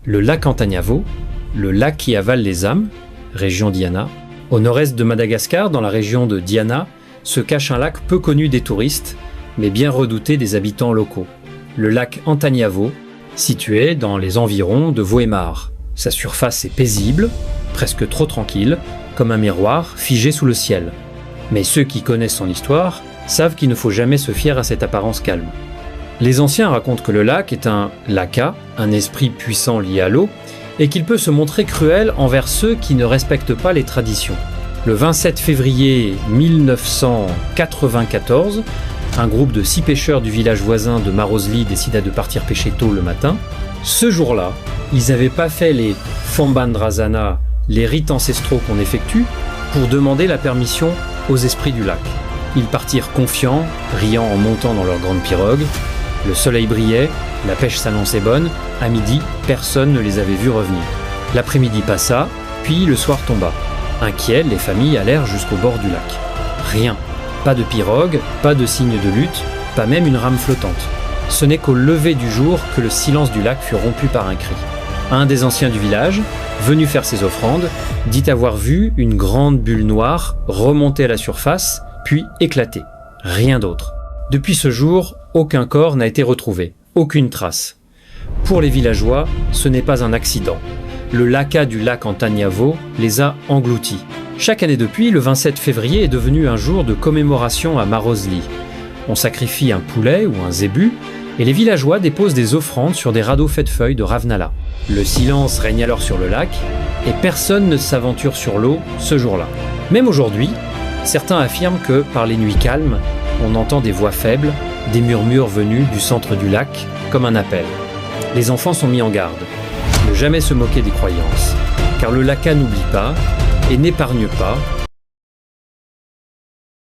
le lac Antananarivo, le lac qui avale les âmes, région Diana. Au nord-est de Madagascar, dans la région de Diana, se cache un lac peu connu des touristes, mais bien redouté des habitants locaux. Le lac Antananarivo, situé dans les environs de Vohemar. Sa surface est paisible, presque trop tranquille, comme un miroir figé sous le ciel. Mais ceux qui connaissent son histoire savent qu'il ne faut jamais se fier à cette apparence calme. Les anciens racontent que le lac est un laka, un esprit puissant lié à l'eau, et qu'il peut se montrer cruel envers ceux qui ne respectent pas les traditions. Le 27 février 1994, un groupe de 6 pêcheurs du village voisin de Marosli décida de partir pêcher tôt le matin. Ce jour-là, ils n'avaient pas fait les Fambandrasana, les rites ancestraux qu'on effectue, pour demander la permission aux esprits du lac. Ils partirent confiants, riant en montant dans leur grande pirogue. Le soleil brillait, la pêche s'annonçait bonne. À midi, personne ne les avait vus revenir. L'après-midi passa, puis le soir tomba. Inquiets, les familles allèrent jusqu'au bord du lac. Rien. Pas de pirogue, pas de signe de lutte, pas même une rame flottante. Ce n'est qu'au lever du jour que le silence du lac fut rompu par un cri. Un des anciens du village, venu faire ses offrandes, dit avoir vu une grande bulle noire remonter à la surface, puis éclater. Rien d'autre. Depuis ce jour, aucun corps n'a été retrouvé, aucune trace. Pour les villageois, ce n'est pas un accident. Le laka du lac Antananarivo les a engloutis. Chaque année depuis, le 27 février est devenu un jour de commémoration à Marosli. On sacrifie un poulet ou un zébu, et les villageois déposent des offrandes sur des radeaux faits de feuilles de Ravnala. Le silence règne alors sur le lac, et personne ne s'aventure sur l'eau ce jour-là. Même aujourd'hui, certains affirment que, par les nuits calmes, on entend des voix faibles, des murmures venus du centre du lac, comme un appel. Les enfants sont mis en garde. Ne jamais se moquer des croyances, car le laka n'oublie pas et n'épargne pas,